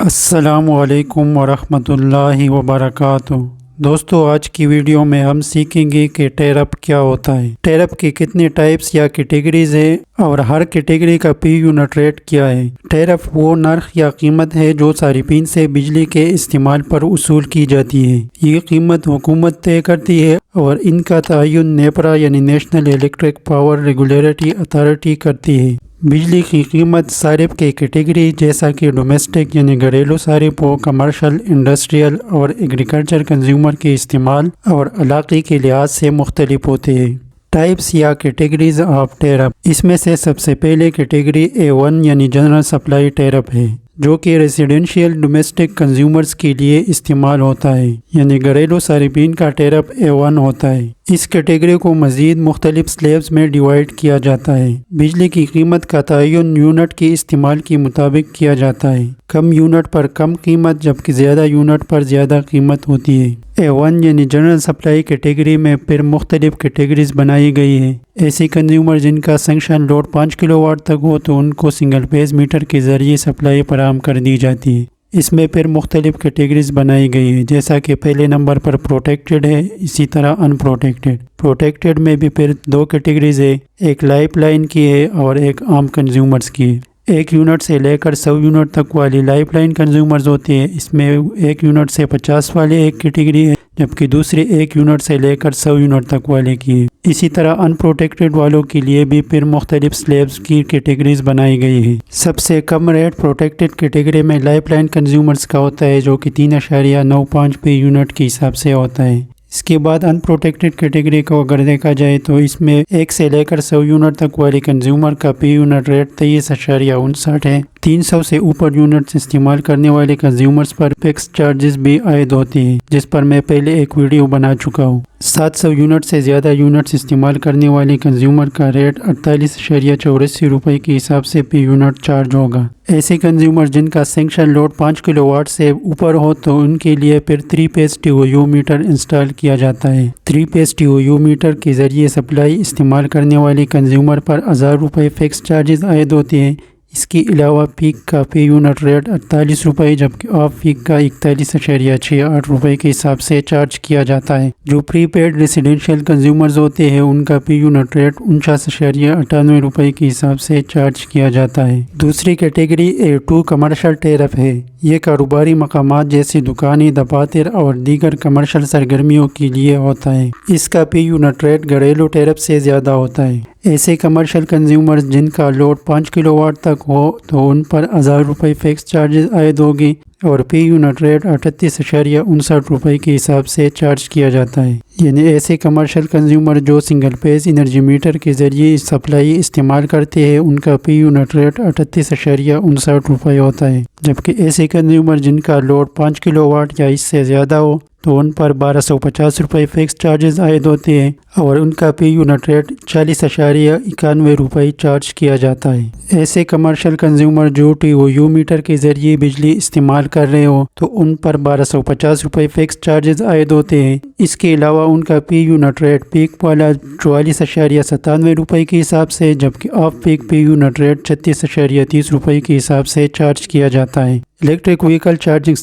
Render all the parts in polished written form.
السلام علیکم ورحمۃ اللہ وبرکاتہ۔ دوستو، آج کی ویڈیو میں ہم سیکھیں گے کہ ٹیرف کیا ہوتا ہے، ٹیرف کی کتنے ٹائپس یا کیٹیگریز ہیں اور ہر کیٹیگری کا پی یونٹ ریٹ کیا ہے۔ ٹیرف وہ نرخ یا قیمت ہے جو صارفین سے بجلی کے استعمال پر وصول کی جاتی ہے۔ یہ قیمت حکومت طے کرتی ہے اور ان کا تعین نیپرا یعنی national electric power regulatory authority کرتی ہے۔ بجلی کی قیمت صارف کے کیٹیگری جیسا کہ ڈومیسٹک یعنی گھریلو صارف ہو، کمرشل، انڈسٹریل اور ایگریکلچر کنزیومر کے استعمال اور علاقے کے لحاظ سے مختلف ہوتے ہیں۔ ٹائپس یا کیٹیگریز آف ٹیرف، اس میں سے سب سے پہلے کیٹیگری A1 یعنی جنرل سپلائی ٹیرف ہے، جو کہ ریزیڈینشیل ڈومیسٹک کنزیومرز کے لیے استعمال ہوتا ہے، یعنی گھریلو صارفین کا ٹیرف A1 ہوتا ہے۔ اس کیٹیگری کو مزید مختلف سلیبز میں ڈیوائیڈ کیا جاتا ہے۔ بجلی کی قیمت کا تعین یونٹ کے استعمال کے مطابق کیا جاتا ہے، کم یونٹ پر کم قیمت جبکہ زیادہ یونٹ پر زیادہ قیمت ہوتی ہے۔ A1 یعنی جنرل سپلائی کیٹیگری میں پھر مختلف کیٹیگریز بنائی گئی ہیں۔ ایسے کنزیومر جن کا سینکشن لوڈ 5 کلو واٹ تک ہو تو ان کو سنگل فیز میٹر کے ذریعے سپلائی فراہم کر دی جاتی ہے۔ اس میں پھر مختلف کیٹیگریز بنائی گئی ہے، جیسا کہ پہلے نمبر پر پروٹیکٹڈ ہے، اسی طرح ان پروٹیکٹڈ۔ پروٹیکٹڈ میں بھی پھر دو کیٹیگریز ہے، ایک لائف لائن کی ہے اور ایک عام کنزیومرز کی ہے۔ 1 یونٹ سے لے کر 100 یونٹ تک والی لائف لائن کنزیومرز ہوتے ہیں، اس میں 1 یونٹ سے 50 والے ایک کیٹیگری ہے، جبکہ دوسری 1 یونٹ سے لے کر 100 یونٹ تک والے کی ہے۔ اسی طرح ان پروٹیکٹڈ والوں کے لیے بھی پھر مختلف سلیبز کی کیٹیگریز بنائی گئی ہیں۔ سب سے کم ریٹ پروٹیکٹڈ کیٹیگری میں لائف لائن کنزیومرز کا ہوتا ہے، جو کہ 3.95 پی یونٹ کے حساب سے ہوتا ہے۔ اس کے بعد ان پروٹیکٹڈ کیٹیگری کو اگر دیکھا جائے تو اس میں 1 سے لے کر 100 یونٹ تک والے کنزیومر کا پی یونٹ ریٹ 23.59 ہے۔ 300 سے اوپر یونٹس استعمال کرنے والے کنزیومرز پر فکس چارجز بھی عائد ہوتے ہیں، جس پر میں پہلے ایک ویڈیو بنا چکا ہوں۔ 700 یونٹ سے زیادہ یونٹس استعمال کرنے والے کنزیومر کا ریٹ 48.84 روپے کے حساب سے پی یونٹ چارج ہوگا۔ ایسے کنزیومر جن کا سینکشن لوڈ 5 کلو واٹ سے اوپر ہو تو ان کے لیے پھر 3 فیز TOU میٹر انسٹال کیا جاتا ہے۔ 3 فیز TOU میٹر کے ذریعے سپلائی استعمال کرنے والے کنزیومر پر 1000 روپے فکس چارجز عائد ہوتے ہیں۔ اس کے علاوہ پیک کا پی یونٹ ریٹ 48 روپے جبکہ آف پیک کا 41.68 روپے کے حساب سے چارج کیا جاتا ہے۔ جو پری پیڈ ریزیڈینشیل کنزیومرز ہوتے ہیں ان کا پی یونٹ ریٹ 49.98 روپے کے حساب سے چارج کیا جاتا ہے۔ دوسری کیٹیگری A2 کمرشل ٹیرف ہے۔ یہ کاروباری مقامات جیسے دکانیں، دفاتر اور دیگر کمرشل سرگرمیوں کے لیے ہوتا ہے۔ اس کا پی یونٹ ریٹ گھریلو ٹیرف سے زیادہ ہوتا ہے۔ ایسے کمرشل کنزیومرز جن کا لوڈ 5 کلو واٹ تک ہو تو ان پر 1000 روپے فکس چارجز عائد ہوگی اور پی یونٹ ریٹ 38.59 روپے کے حساب سے چارج کیا جاتا ہے۔ یعنی ایسے کمرشل کنزیومر جو سنگل فیز انرجی میٹر کے ذریعے سپلائی استعمال کرتے ہیں ان کا پی یونٹ ریٹ 38.59 روپے ہوتا ہے، جبکہ ایسے کنزیومر جن کا لوڈ 5 کلو واٹ یا اس سے زیادہ ہو تو ان پر 1250 روپے فکس چارجز عائد ہوتے ہیں اور ان کا پی یونٹ ریٹ 40.91 روپے چارج کیا جاتا ہے۔ ایسے کمرشل کنزیومر جو TOU میٹر کے ذریعے بجلی استعمال کر رہے ہو تو ان پر 1250 روپے فکس چارجز عائد ہوتے ہیں۔ اس کے علاوہ ان کا پی یونٹ ریٹ پیک والا 44.97 روپے کے حساب سے جبکہ off peak per unit rate 36.30 روپے کے حساب سے چارج کیا جاتا ہے۔ الیکٹرک وہیکل چارجنگ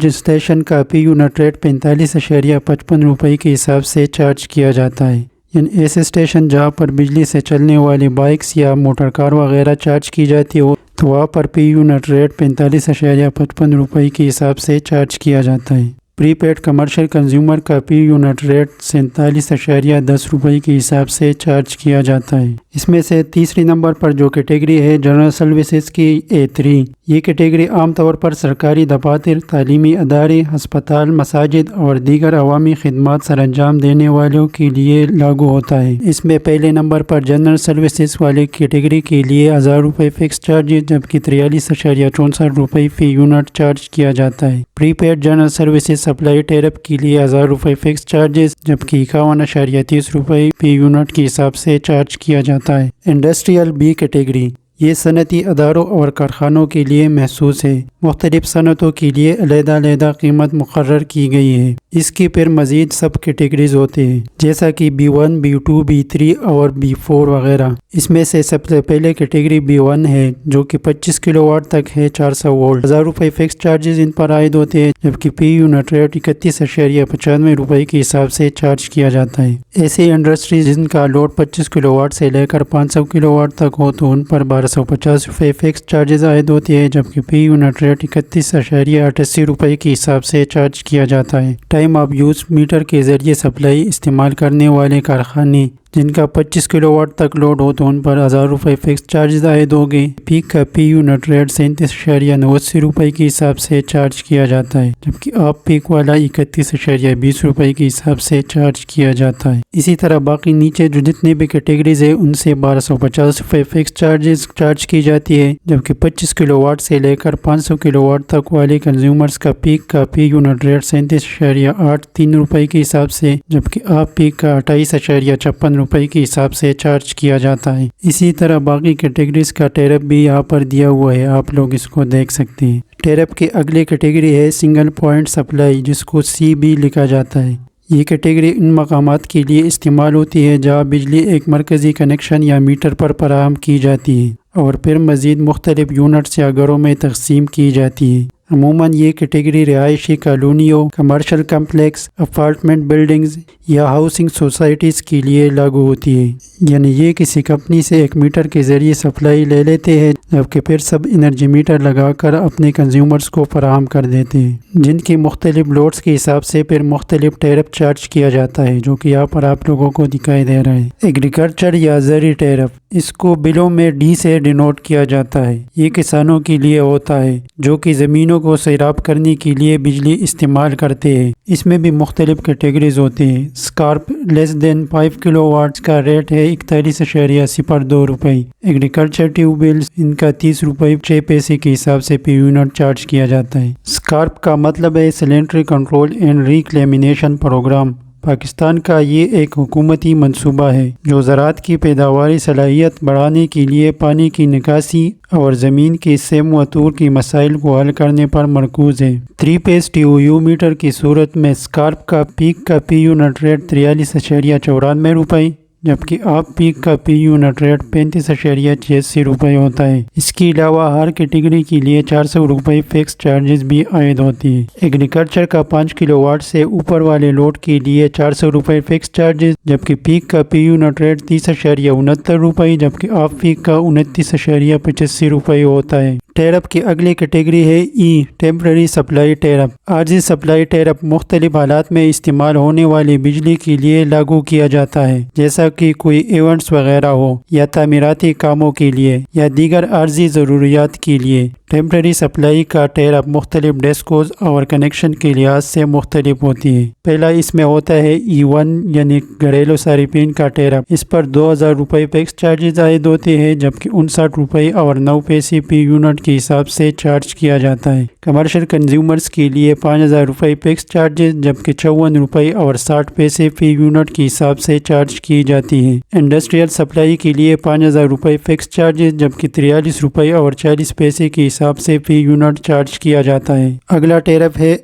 اسٹیشن کا پی یونٹ ریٹ 45.55 روپے کے حساب سے چارج کیا جاتا ہے۔ یعنی ایسے اسٹیشن جہاں پر بجلی سے چلنے والے بائکس یا موٹر کار وغیرہ چارج کی جاتی ہو تو وہاں پر پی یونٹ ریٹ 45.55 روپے کے حساب سے چارج کیا جاتا ہے۔ پری پیڈ کمرشل کنزیومر کا پی یونٹ ریٹ 47.10 روپے کے حساب سے چارج کیا جاتا ہے۔ اس میں سے تیسری نمبر پر جو کیٹیگری ہے جنرل سروسز کی A3، یہ کیٹیگری عام طور پر سرکاری دفاتر، تعلیمی ادارے، ہسپتال، مساجد اور دیگر عوامی خدمات سر انجام دینے والوں کے لیے لاگو ہوتا ہے۔ اس میں پہلے نمبر پر جنرل سروسز والے کیٹیگری کے لیے 1000 روپے فکس چارج جبکہ 43.64 روپے فی یونٹ چارج کیا جاتا ہے۔ Pre paid general services supply tariff کے لیے 1000 روپے فکس چارجز جبکہ 51.30 روپے فی یونٹ کے حساب سے چارج کیا جاتا ہے۔ انڈسٹریل B کیٹیگری، یہ صنعتی اداروں اور کارخانوں کے لیے محسوس ہے۔ مختلف صنعتوں کے لیے علیحدہ علیحدہ قیمت مقرر کی گئی ہے۔ اس کی پھر مزید سب کیٹیگریز ہوتے ہیں جیسا کہ B1، B2، B3 اور B4 وغیرہ۔ اس میں سے سب سے پہلے کیٹیگری B1 ہے جو کہ 25 کلو واٹ تک ہے، 400 وولٹ۔ 1000 روپے فکس چارجز ان پر عائد ہوتے ہیں، جبکہ پی یونٹ ریٹ 31.95 روپے کے حساب سے چارج کیا جاتا ہے۔ ایسی انڈسٹریز جن کا لوڈ 25 کلو واٹ سے لے کر 500 کلو واٹ تک ہو تو ان پر 1250 روپے فکس چارجز عائد ہوتے ہیں، جبکہ پی یونٹ ریٹ 31.88 روپے کے حساب سے چارج کیا جاتا ہے۔ ٹائم آف یوز میٹر کے ذریعے سپلائی استعمال کرنے والے کارخانے جن کا 25 کلو واٹ تک لوڈ ہو تو ان پر 1000 روپے فکس چارجز عائد ہوگے۔ پیک کا پی یونٹ ریٹ 37.89 روپے کے حساب سے چارج کیا جاتا ہے، جبکہ آپ پیک والا 31.20 روپے کے حساب سے چارج کیا جاتا ہے۔ اسی طرح باقی نیچے جو جتنے بھی کیٹیگریز ہیں ان سے 1250 روپے فکس چارج کی جاتی ہے، جبکہ 25 کلو واٹ سے لے کر 500 کلو واٹ تک والے کنزیومرز کا پیک کا پی یونٹ ریٹ 37.83 روپے کے حساب سے، جبکہ آپ پیک کا 28.56 روپے کے حساب سے چارج کیا جاتا ہے۔ اسی طرح باقی کیٹیگریز کا ٹیرف بھی یہاں پر دیا ہوا ہے، آپ لوگ اس کو دیکھ سکتے ہیں۔ ٹیرف کی اگلی کیٹیگری ہے سنگل پوائنٹ سپلائی، جس کو CB لکھا جاتا ہے۔ یہ کیٹیگری ان مقامات کے لیے استعمال ہوتی ہے جہاں بجلی ایک مرکزی کنیکشن یا میٹر پر فراہم کی جاتی ہے اور پھر مزید مختلف یونٹس یا گھروں میں تقسیم کی جاتی ہے۔ عموماً یہ کیٹیگری رہائشی کالونیوں، کمرشل کمپلیکس، اپارٹمنٹ بلڈنگز یا ہاؤسنگ سوسائٹیز کے لیے لاگو ہوتی ہے، یعنی یہ کسی کمپنی سے ایک میٹر کے ذریعے سپلائی لے لیتے ہیں جبکہ پھر سب انرجی میٹر لگا کر اپنے کنزیومرز کو فراہم کر دیتے ہیں، جن کی مختلف لوڈز کے حساب سے پھر مختلف ٹیرف چارج کیا جاتا ہے، جو کہ یہاں پر آپ لوگوں کو دکھائی دے رہا ہے۔ ایگریکلچر یا زرعی ٹیرف، اس کو بلوں میں D سے ڈینوٹ کیا جاتا ہے۔ یہ کسانوں کے لیے ہوتا ہے جو کہ زمینوں کو سیراب کرنے کے لیے بجلی استعمال کرتے ہیں۔ اس میں بھی مختلف کیٹیگریز ہوتے ہیں۔ اسکارپ لیس دین 5 کلو واٹس کا ریٹ ہے 41.02 روپے۔ ایگریکلچر ٹیوب ویلز ان کا 30 روپے 6 پیسے کے حساب سے پی یونٹ چارج کیا جاتا ہے۔ اسکارپ کا مطلب ہے سیلنٹری کنٹرول اینڈ ریکلیمینیشن پروگرام۔ پاکستان کا یہ ایک حکومتی منصوبہ ہے جو زراعت کی پیداواری صلاحیت بڑھانے کے لیے پانی کی نکاسی اور زمین کے سیم و طور کی مسائل کو حل کرنے پر مرکوز ہے۔ 3 پیس TOU میٹر کی صورت میں اسکارپ کا پیک کا پی یونٹ ریٹ 43.94 روپے، جبکہ آپ پیک کا پی یونٹ ریٹ 35.86 روپے ہوتا ہے۔ اس کے علاوہ ہر کیٹیگری کے لیے 400 روپے فکس چارجز بھی عائد ہوتی ہے۔ ایگریکلچر کا 5 کلو واٹ سے اوپر والے لوڈ کے لیے 400 روپے فکس چارجز، جبکہ پیک کا پی یونٹ ریٹ 30.69 روپے، جبکہ آپ پیک کا 29.85 روپے ہوتا ہے۔ ٹیرف کی اگلی کیٹیگری ہے ٹیمپرری سپلائی ٹیرف۔ عارضی سپلائی ٹیرف مختلف حالات میں استعمال ہونے والی بجلی کے لیے لاگو کیا جاتا ہے، جیسا کہ کوئی ایونٹس وغیرہ ہو یا تعمیراتی کاموں کے لیے یا دیگر عارضی ضروریات کے لیے۔ ٹیمپرری سپلائی کا ٹیرف مختلف ڈیسکوز اور کنیکشن کے لحاظ سے مختلف ہوتی ہے۔ پہلا اس میں ہوتا ہے E1 یعنی گھریلو صارفین کا ٹیرف۔ اس پر 2000 روپے فکس چارجز عائد ہوتے ہیں، جبکہ 59 روپے اور 9 پیسے پی یونٹ کے حساب سے چارج کیا جاتا ہے۔ کمرشل کنزیومرز کے لیے 5000 روپے فکس چارجز، جبکہ 54 روپے اور 60 پیسے فی یونٹ کے حساب سے چارج کی جاتی ہے۔ انڈسٹریل سپلائی کے لیے 5000 روپے فکس چارجز، جبکہ 43 روپے اور 40 پیسے کے حساب سے فی یونٹ چارج کیا جاتا ہے۔ اگلا ٹیرف ہے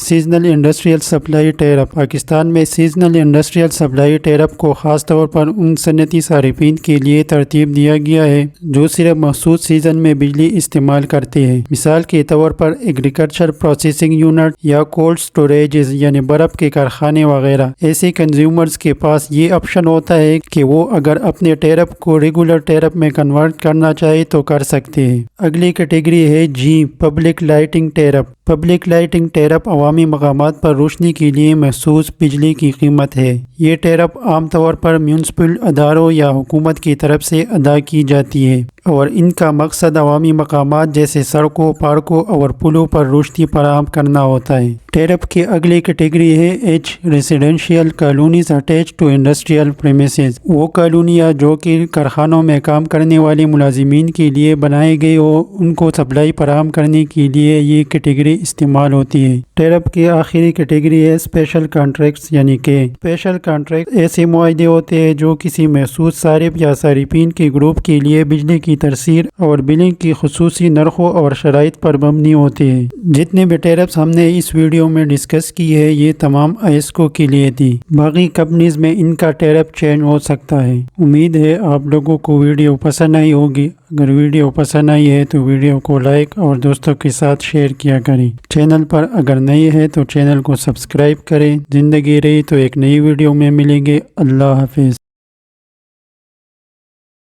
seasonal industrial supply tariff. Pakistan میں سیزنل انڈسٹریل سپلائی ٹیرف کو خاص طور پر ان صنعتی صارفین کے لیے ترتیب دیا گیا ہے جو صرف مخصوص سیزن میں بجلی استعمال کرتے ہیں۔ مثال کے طور پر ایگریکلچر پروسیسنگ یونٹ یا کولڈ سٹوریجز یعنی برف کے کارخانے وغیرہ۔ ایسے کنزیومرز کے پاس یہ آپشن ہوتا ہے کہ وہ اگر اپنے ٹیرف کو ریگولر ٹیرف میں کنورٹ کرنا چاہے تو کر سکتے ہیں۔ اگلی کیٹیگری ہے public lighting tariff. Public lighting tariff عوامی مقامات پر روشنی کے لیے محسوس بجلی کی قیمت ہے۔ یہ ٹیرف عام طور پر میونسپل اداروں یا حکومت کی طرف سے ادا کی جاتی ہے اور ان کا مقصد عوامی مقامات جیسے سڑکوں، پارکوں اور پلوں پر روشنی فراہم کرنا ہوتا ہے۔ ٹیرف کی اگلی کیٹیگری ہے residential colonies attach to industrial premises. وہ کالونیاں جو کہ کارخانوں میں کام کرنے والے ملازمین کے لیے بنائی گئی ہو، ان کو سپلائی فراہم کرنے کے لیے یہ کیٹیگری استعمال ہوتی ہے۔ ٹیرف کی آخری کیٹیگری ہے اسپیشل کانٹریکٹس، یعنی کہ اسپیشل کانٹریکٹ ایسے معاہدے ہوتے ہیں جو کسی محسوس صارف یا صارفین کے گروپ کے لیے بجلی کی کی ترسیل اور بلنگ کی خصوصی نرخوں اور شرائط پر مبنی ہوتی ہے۔ جتنے بھی ٹیرپس ہم نے اس ویڈیو میں ڈسکس کی ہے یہ تمام آئسکو کے لیے تھی، باقی کمپنیز میں ان کا ٹیرپ چینج ہو سکتا ہے۔ امید ہے آپ لوگوں کو ویڈیو پسند آئی ہوگی۔ اگر ویڈیو پسند آئی ہے تو ویڈیو کو لائک اور دوستوں کے ساتھ شیئر کیا کریں۔ چینل پر اگر نئے ہیں تو چینل کو سبسکرائب کریں۔ زندگی رہی تو ایک نئی ویڈیو میں ملیں گے۔ اللہ حافظ۔